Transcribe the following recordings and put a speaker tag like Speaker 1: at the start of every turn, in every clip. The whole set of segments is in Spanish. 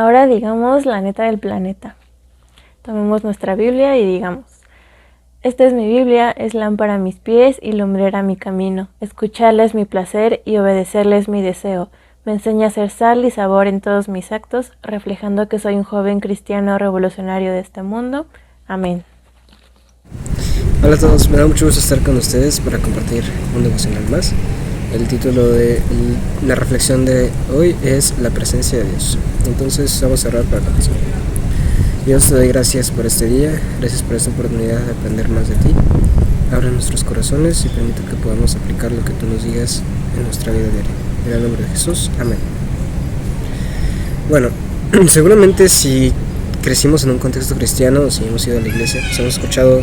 Speaker 1: Ahora digamos la neta del planeta. Tomemos nuestra Biblia y digamos: esta es mi Biblia, es lámpara a mis pies y lumbrera a mi camino. Escucharla es mi placer y obedecerla es mi deseo. Me enseña a ser sal y sabor en todos mis actos, reflejando que soy un joven cristiano revolucionario de este mundo. Amén.
Speaker 2: Hola a todos, me da mucho gusto estar con ustedes para compartir un devocional más. El título de la reflexión de hoy es La presencia de Dios. Entonces vamos a orar para comenzar. Dios, te doy gracias por este día, gracias por esta oportunidad de aprender más de ti. Abre nuestros corazones y permite que podamos aplicar lo que tú nos digas en nuestra vida diaria. En el nombre de Jesús, amén. Bueno, seguramente si crecimos en un contexto cristiano o si hemos ido a la iglesia, pues hemos escuchado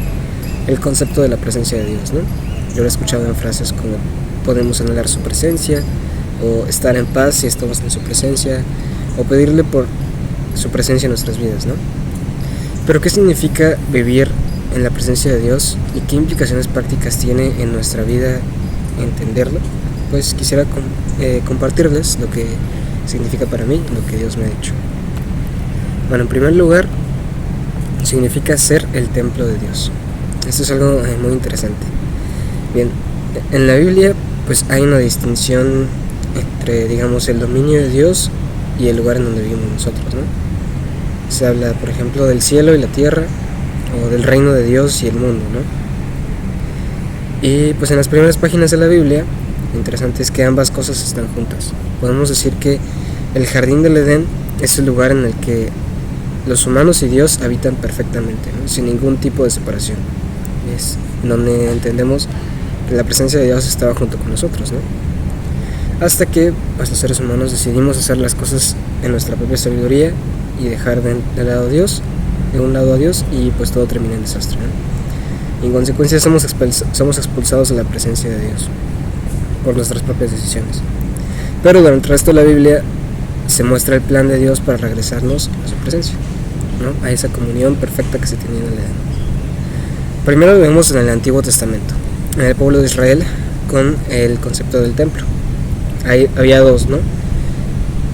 Speaker 2: el concepto de la presencia de Dios, ¿no? Yo lo he escuchado en frases como podemos anhelar su presencia, o estar en paz si estamos en su presencia, o pedirle por su presencia en nuestras vidas, ¿no? Pero ¿qué significa vivir en la presencia de Dios y qué implicaciones prácticas tiene en nuestra vida entenderlo? Pues quisiera compartirles lo que significa para mí, lo que Dios me ha dicho. Bueno, en primer lugar, significa ser el templo de Dios. Esto es algo muy interesante. Bien, en la Biblia pues hay una distinción entre, digamos, el dominio de Dios y el lugar en donde vivimos nosotros, ¿no? Se habla, por ejemplo, del cielo y la tierra, o del reino de Dios y el mundo, ¿no? Y pues en las primeras páginas de la Biblia, lo interesante es que ambas cosas están juntas. Podemos decir que el jardín del Edén es el lugar en el que los humanos y Dios habitan perfectamente, ¿no? Sin ningún tipo de separación. Es donde entendemos que la presencia de Dios estaba junto con nosotros, ¿no? Hasta que pues, los seres humanos decidimos hacer las cosas en nuestra propia sabiduría y dejar de un lado a Dios, y pues todo termina en desastre, ¿no? En consecuencia somos expulsados de la presencia de Dios por nuestras propias decisiones. Pero durante el resto de la Biblia se muestra el plan de Dios para regresarnos a su presencia, ¿no? A esa comunión perfecta que se tenía en el Edén. Primero lo vemos en el Antiguo Testamento, en el pueblo de Israel, con el concepto del templo. Había dos, ¿no?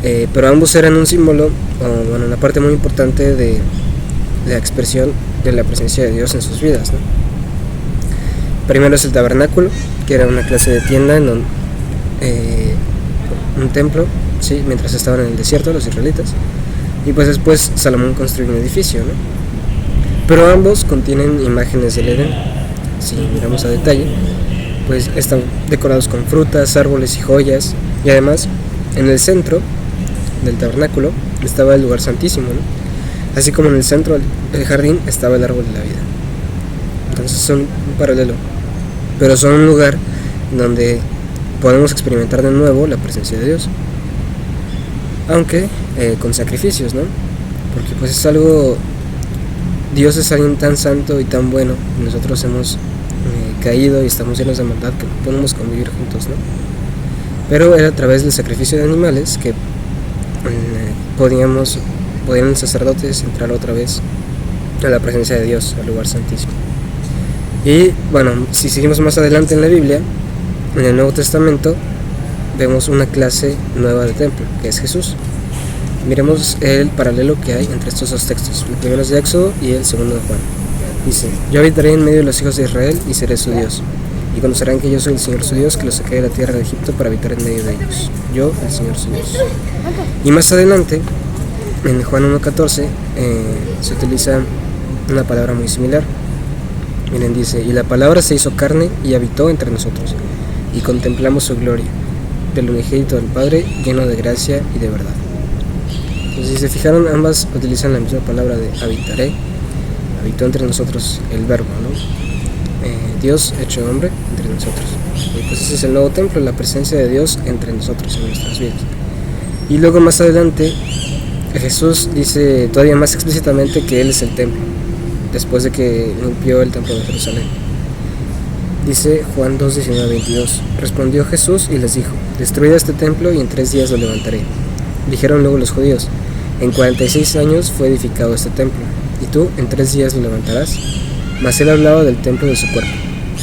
Speaker 2: Pero ambos eran un símbolo, o bueno, una parte muy importante de la expresión de la presencia de Dios en sus vidas, ¿no? Primero es el tabernáculo, que era una clase de tienda en donde, un templo, ¿sí? Mientras estaban en el desierto los israelitas. Y pues después Salomón construyó un edificio, ¿no? Pero ambos contienen imágenes del Edén. Si miramos a detalle, pues están decorados con frutas, árboles y joyas. Y además, en el centro del tabernáculo estaba el lugar santísimo, ¿no? Así como en el centro del jardín estaba el árbol de la vida. Entonces son un paralelo, pero son un lugar donde podemos experimentar de nuevo la presencia de Dios, aunque con sacrificios, ¿no? Porque pues es algo, Dios es alguien tan santo y tan bueno, y nosotros hemos caído y estamos llenos de maldad que no podemos convivir juntos, ¿no? Pero era a través del sacrificio de animales que podían los sacerdotes entrar otra vez a la presencia de Dios, al lugar santísimo. Y bueno, si seguimos más adelante en la Biblia, en el Nuevo Testamento, vemos una clase nueva de templo, que es Jesús. Miremos el paralelo que hay entre estos dos textos. El primero es de Éxodo y el segundo de Juan. Dice: yo habitaré en medio de los hijos de Israel y seré su Dios, y conocerán que yo soy el Señor su Dios, que los saqué de la tierra de Egipto para habitar en medio de ellos. Yo, el Señor su Dios. Y más adelante, en Juan 1:14, se utiliza una palabra muy similar. Miren, dice: y la palabra se hizo carne y habitó entre nosotros, y contemplamos su gloria, del unigénito del Padre, lleno de gracia y de verdad. Entonces, si se fijaron, ambas utilizan la misma palabra de habitaré. Habitó entre nosotros el verbo, ¿no? Dios hecho hombre entre nosotros. Y pues ese es el nuevo templo, la presencia de Dios entre nosotros en nuestras vidas. Y luego más adelante Jesús dice todavía más explícitamente que Él es el templo, después de que limpió el templo de Jerusalén. Dice Juan 2:19-22: respondió Jesús y les dijo: destruid este templo y en 3 días lo levantaré. Dijeron luego los judíos: en 46 años fue edificado este templo, y tú en 3 días lo levantarás. Mas él hablaba del templo de su cuerpo.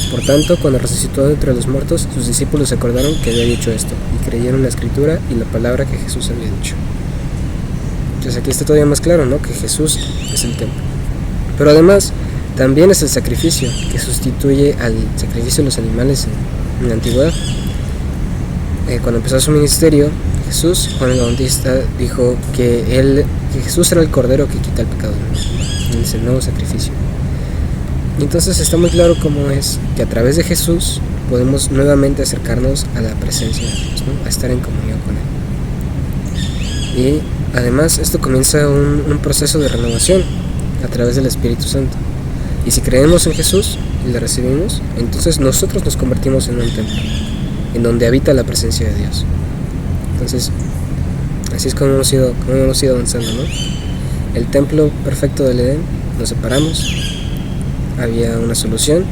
Speaker 2: Por tanto, cuando resucitó de entre los muertos, sus discípulos se acordaron que había dicho esto, y creyeron la escritura y la palabra que Jesús había dicho. Entonces aquí está todavía más claro, ¿no? Que Jesús es el templo. Pero además también es el sacrificio que sustituye al sacrificio de los animales en la antigüedad. Cuando empezó su ministerio, Jesús, Juan el Bautista, dijo que Jesús era el cordero que quita el pecado del mundo. Es el nuevo sacrificio. Y entonces está muy claro cómo es que a través de Jesús podemos nuevamente acercarnos a la presencia de Dios, ¿no? A estar en comunión con Él. Y además esto comienza un proceso de renovación a través del Espíritu Santo. Y si creemos en Jesús y le recibimos, entonces nosotros nos convertimos en un templo, en donde habita la presencia de Dios. Entonces, así es como hemos ido avanzando, ¿no? El templo perfecto del Edén, nos separamos, había una solución,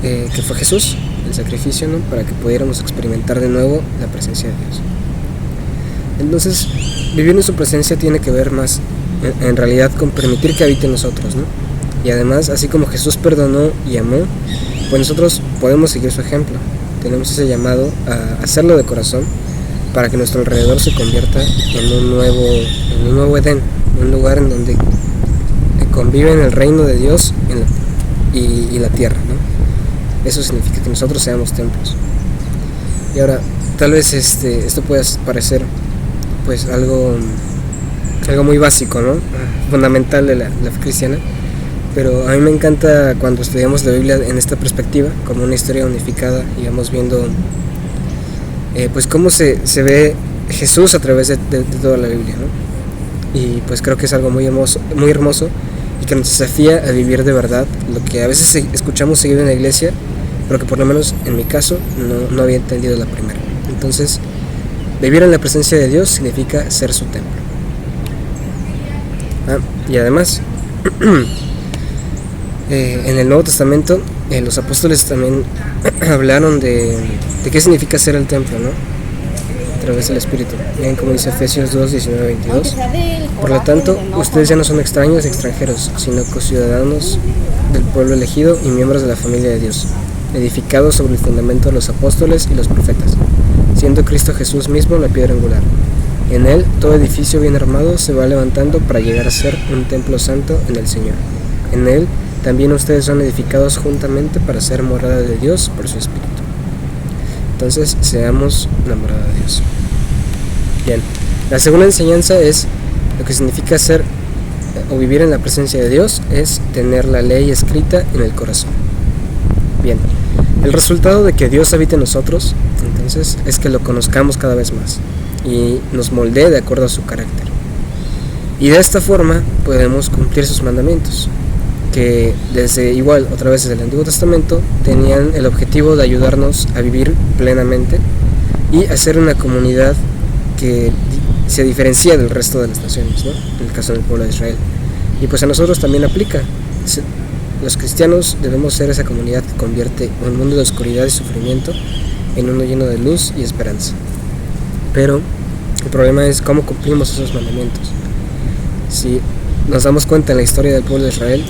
Speaker 2: que fue Jesús, el sacrificio, ¿no? Para que pudiéramos experimentar de nuevo la presencia de Dios. Entonces, vivir en su presencia tiene que ver más, en realidad, con permitir que habite en nosotros, ¿no? Y además, así como Jesús perdonó y amó, pues nosotros podemos seguir su ejemplo. Tenemos ese llamado a hacerlo de corazón para que nuestro alrededor se convierta en un nuevo Edén, un lugar en donde conviven el reino de Dios y la tierra, ¿no? Eso significa que nosotros seamos templos. Y ahora, tal vez esto pueda parecer pues algo muy básico, ¿no? Fundamental de la fe cristiana, pero a mí me encanta cuando estudiamos la Biblia en esta perspectiva, como una historia unificada, y vamos viendo pues cómo se ve Jesús a través de toda la Biblia, ¿no? Y pues creo que es algo muy hermoso y que nos desafía a vivir de verdad lo que a veces escuchamos seguido en la iglesia, pero que por lo menos en mi caso no había entendido la primera. Entonces, vivir en la presencia de Dios significa ser su templo. Y además, en el Nuevo Testamento, los apóstoles también hablaron de qué significa ser el templo, ¿no? A través del Espíritu. Miren como dice Efesios 2, 19, 22. Por lo tanto, ustedes ya no son extraños y extranjeros, sino conciudadanos del pueblo elegido y miembros de la familia de Dios, edificados sobre el fundamento de los apóstoles y los profetas, siendo Cristo Jesús mismo la piedra angular. En él, todo edificio bien armado se va levantando para llegar a ser un templo santo en el Señor. En él, también ustedes son edificados juntamente para ser morada de Dios por su Espíritu. Entonces, seamos la morada de Dios. Bien, la segunda enseñanza es lo que significa ser o vivir en la presencia de Dios, es tener la ley escrita en el corazón. Bien, el resultado de que Dios habite en nosotros, entonces, es que lo conozcamos cada vez más y nos moldee de acuerdo a su carácter. Y de esta forma podemos cumplir sus mandamientos, que otra vez desde el Antiguo Testamento, tenían el objetivo de ayudarnos a vivir plenamente y a ser una comunidad que se diferencia del resto de las naciones, ¿no? En el caso del pueblo de Israel. Y pues a nosotros también aplica. Los cristianos debemos ser esa comunidad que convierte un mundo de oscuridad y sufrimiento en uno lleno de luz y esperanza. Pero el problema es cómo cumplimos esos mandamientos. Si nos damos cuenta en la historia del pueblo de Israel,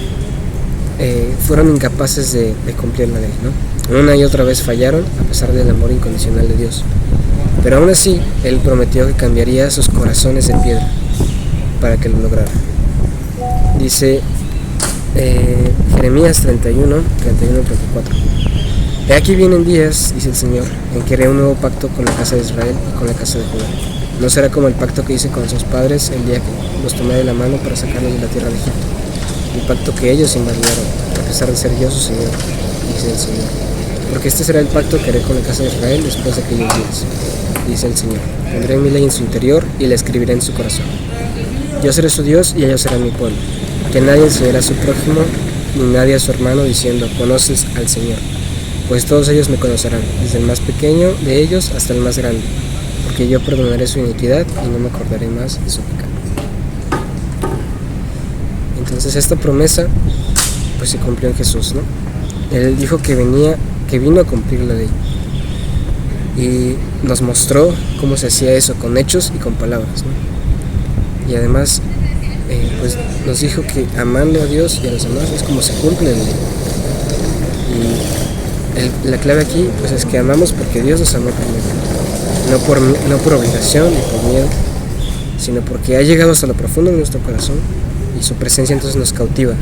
Speaker 2: fueron incapaces de cumplir la ley, ¿no? Una y otra vez fallaron a pesar del amor incondicional de Dios. Pero aún así, Él prometió que cambiaría sus corazones de piedra para que lo lograra. Dice Jeremías 31, 34. He aquí vienen días, dice el Señor, en que haré un nuevo pacto con la casa de Israel y con la casa de Judá. No será como el pacto que hice con sus padres el día que los tomé de la mano para sacarlos de la tierra de Egipto, el pacto que ellos invalidaron, a pesar de ser yo su Señor, dice el Señor. Porque este será el pacto que haré con la casa de Israel después de aquellos días, dice el Señor. Pondré mi ley en su interior y la escribiré en su corazón. Yo seré su Dios y ellos serán mi pueblo. Que nadie enseñará a su prójimo ni nadie a su hermano diciendo, conoces al Señor. Pues todos ellos me conocerán, desde el más pequeño de ellos hasta el más grande, porque yo perdonaré su iniquidad y no me acordaré más de su pecado. Entonces esta promesa pues se cumplió en Jesús, ¿no? Él dijo que vino a cumplir la ley y nos mostró cómo se hacía eso con hechos y con palabras, ¿no? Y además pues nos dijo que amando a Dios y a los demás es como se cumple la ley. Y la clave aquí pues es que amamos porque Dios nos amó primero, no por obligación ni por miedo, sino porque ha llegado hasta lo profundo de nuestro corazón y su presencia entonces nos cautiva,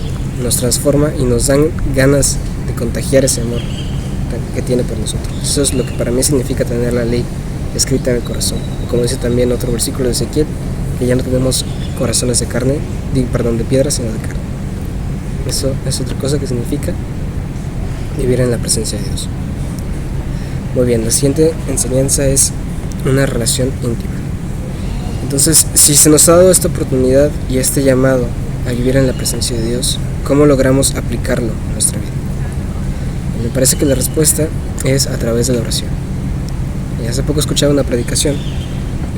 Speaker 2: nos transforma y nos dan ganas de contagiar ese amor que tiene por nosotros. Eso es lo que para mí significa tener la ley escrita en el corazón. Como dice también otro versículo de Ezequiel, que ya no tenemos corazones de piedra, sino de carne. Eso es otra cosa que significa vivir en la presencia de Dios. Muy bien, la siguiente enseñanza es una relación íntima. Entonces, si se nos ha dado esta oportunidad y este llamado a vivir en la presencia de Dios, ¿cómo logramos aplicarlo en nuestra vida? Y me parece que la respuesta es a través de la oración. Y hace poco escuchaba una predicación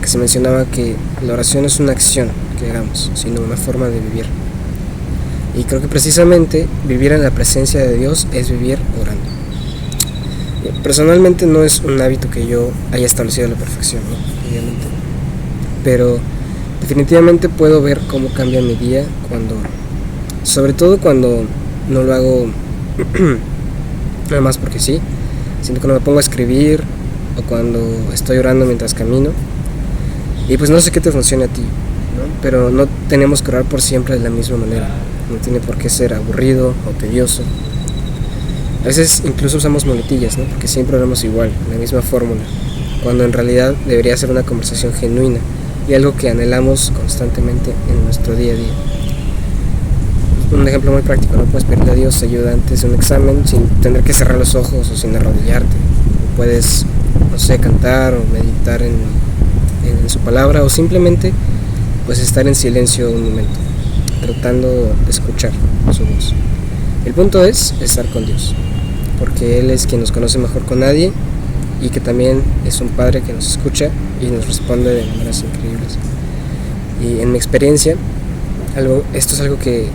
Speaker 2: que se mencionaba que la oración no es una acción que hagamos, sino una forma de vivir. Y creo que precisamente vivir en la presencia de Dios es vivir orando. Personalmente no es un hábito que yo haya establecido a la perfección, ¿no? Obviamente. Pero definitivamente puedo ver cómo cambia mi día cuando oro. Sobre todo cuando no lo hago nada más porque sí, sino cuando me pongo a escribir o cuando estoy orando mientras camino. Y pues no sé qué te funciona a ti, ¿no? Pero no tenemos que orar por siempre de la misma manera. No tiene por qué ser aburrido o tedioso. A veces incluso usamos muletillas, ¿no? Porque siempre oramos igual, la misma fórmula, cuando en realidad debería ser una conversación genuina y algo que anhelamos constantemente en nuestro día a día. Un ejemplo muy práctico, ¿no? Puedes pedirle a Dios ayuda antes de un examen sin tener que cerrar los ojos o sin arrodillarte. Puedes, no sé, cantar o meditar en su palabra o simplemente pues estar en silencio un momento, tratando de escuchar su voz. El punto es estar con Dios, porque Él es quien nos conoce mejor que nadie y que también es un Padre que nos escucha y nos responde de maneras increíbles. Y en mi experiencia, esto es algo que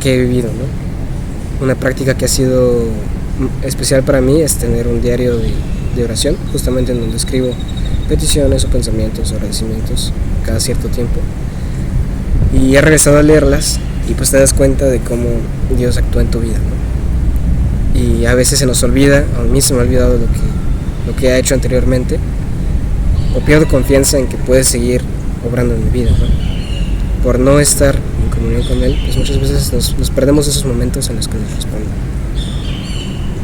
Speaker 2: he vivido, ¿no? Una práctica que ha sido especial para mí es tener un diario de oración, justamente en donde escribo peticiones o pensamientos o agradecimientos cada cierto tiempo. Y he regresado a leerlas y pues te das cuenta de cómo Dios actúa en tu vida, ¿no? Y a veces se nos olvida, a mí se me ha olvidado lo que ha hecho anteriormente, o pierdo confianza en que puede seguir obrando en mi vida, ¿no? Por no estar en comunión con Él, pues muchas veces nos perdemos esos momentos en los que nos responde,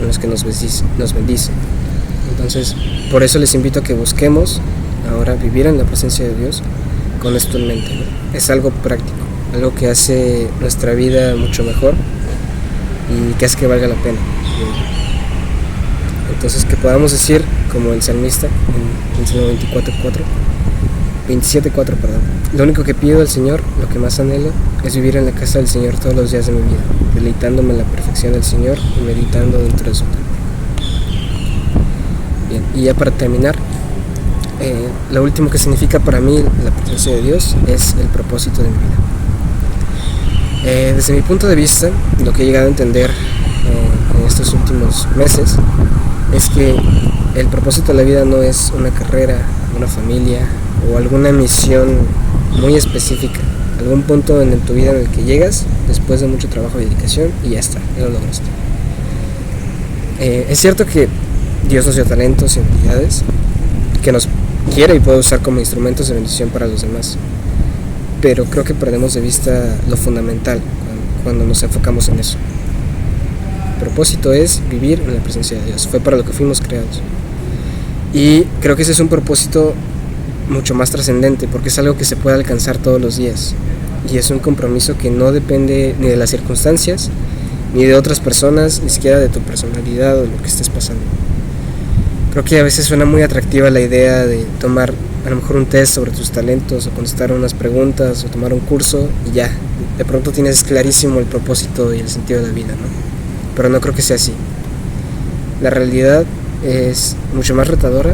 Speaker 2: en los que nos bendice. Entonces, por eso les invito a que busquemos ahora vivir en la presencia de Dios con esto en mente, ¿no? Es algo práctico, algo que hace nuestra vida mucho mejor y que hace que valga la pena. Entonces, que podamos decir, como el salmista en el Salmo 27:4, lo único que pido al Señor, lo que más anhelo, es vivir en la casa del Señor todos los días de mi vida, deleitándome en la perfección del Señor y meditando dentro de su templo. Bien, y ya para terminar, lo último que significa para mí la presencia de Dios es el propósito de mi vida. Desde mi punto de vista, lo que he llegado a entender en estos últimos meses es que el propósito de la vida no es una carrera, una familia o alguna misión muy específica, algún punto en tu vida en el que llegas después de mucho trabajo y dedicación y ya está, ya lo lograste. Es cierto que Dios nos dio talentos y habilidades que nos quiere y puede usar como instrumentos de bendición para los demás, pero creo que perdemos de vista lo fundamental cuando nos enfocamos en eso. El propósito es vivir en la presencia de Dios, fue para lo que fuimos creados, y creo que ese es un propósito mucho más trascendente porque es algo que se puede alcanzar todos los días y es un compromiso que no depende ni de las circunstancias ni de otras personas, ni siquiera de tu personalidad o de lo que estés pasando. Creo que a veces suena muy atractiva la idea de tomar a lo mejor un test sobre tus talentos o contestar unas preguntas o tomar un curso y ya, de pronto tienes clarísimo el propósito y el sentido de la vida, ¿no? Pero no creo que sea así. La realidad es mucho más retadora,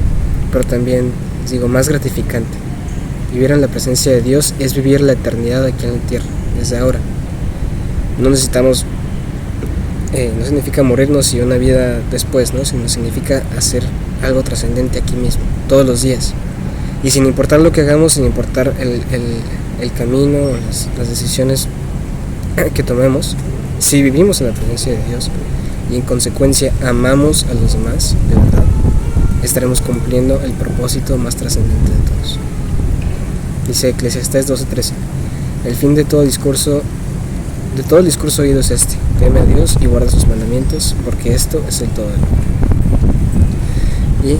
Speaker 2: pero también, más gratificante. Vivir en la presencia de Dios es vivir la eternidad aquí en la tierra, desde ahora. No necesitamos, no significa morirnos y una vida después, ¿no? Sino significa hacer algo trascendente aquí mismo, todos los días. Y sin importar lo que hagamos, sin importar el camino, las decisiones que tomemos, si vivimos en la presencia de Dios y en consecuencia amamos a los demás, de verdad, estaremos cumpliendo el propósito más trascendente de todos. Dice Eclesiastés 12:13. El fin de todo el discurso oído es este: teme a Dios y guarda sus mandamientos, porque esto es el todo del hombre. Y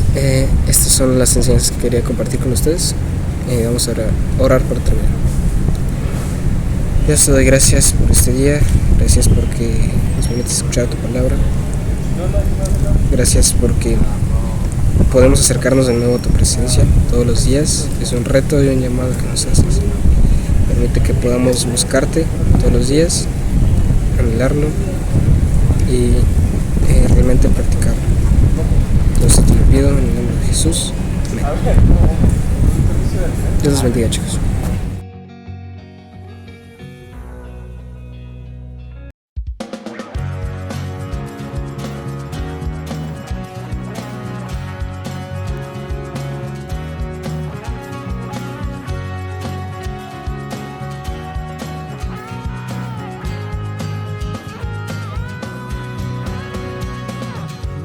Speaker 2: estas son las enseñanzas que quería compartir con ustedes. Vamos a orar por terminar. Dios, te doy gracias por este día, gracias porque nos permites escuchar tu palabra, gracias porque podemos acercarnos de nuevo a tu presencia todos los días. Es un reto y un llamado que nos haces. Permite que podamos buscarte todos los días, anhelarlo y realmente practicarlo. Entonces te lo pido en el nombre de Jesús. Amén. Dios los bendiga, chicos.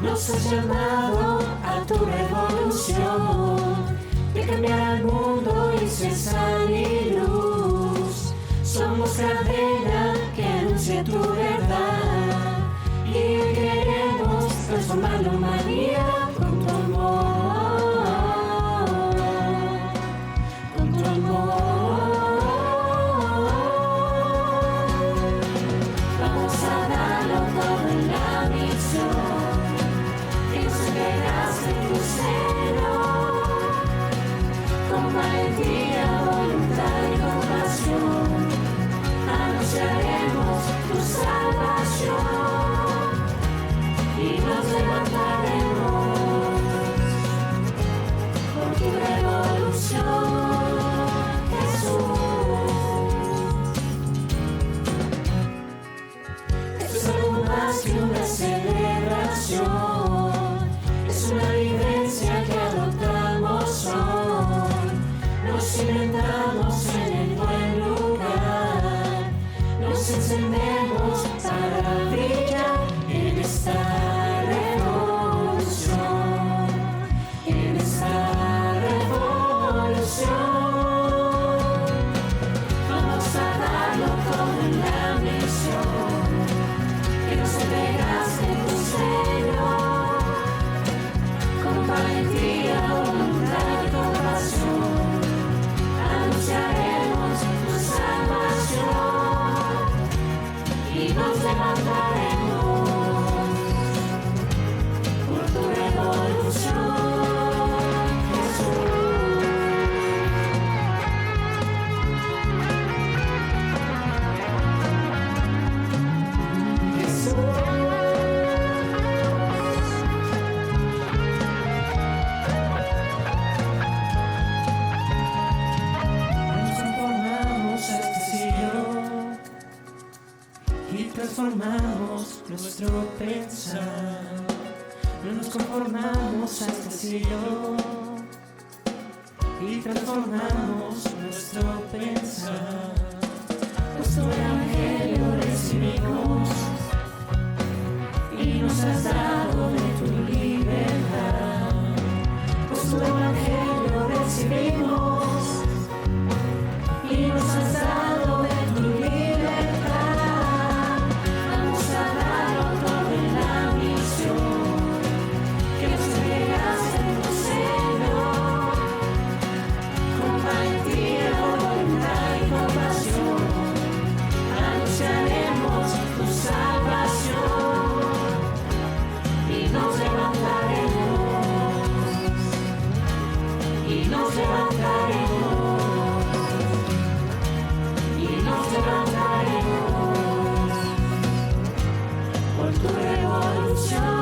Speaker 3: Nos has llamado a tu revolución, de cambiar al mundo y ser sal y luz. Somos cadena que anuncia tu verdad y queremos transformar la humanidad con tu amor, con tu amor. Vamos a darlo todo en la misión. Con valentía, voluntad y compasión, anunciaremos tu salvación y nos levantaremos por tu revolución, Jesús. Esto es algo más que una celebración. Es una vivencia que adoptamos hoy. Nos inventamos en el buen lugar. Nos encendemos para brillar en esta revolución. En esta revolución. Vamos a darlo todo en la misión. Que nos entregaste tu Señor. Con valentía, voluntad y compasión, anunciaremos tu salvación y nos levantaremos por tu revolución, Jesús. Transformamos nuestro pensar, no nos conformamos a este siglo y transformamos nuestro pensar. Pues tu evangelio recibimos y nos has dado de tu libertad. Pues tu evangelio recibimos y nos has dado de tu libertad. Por tu revolución.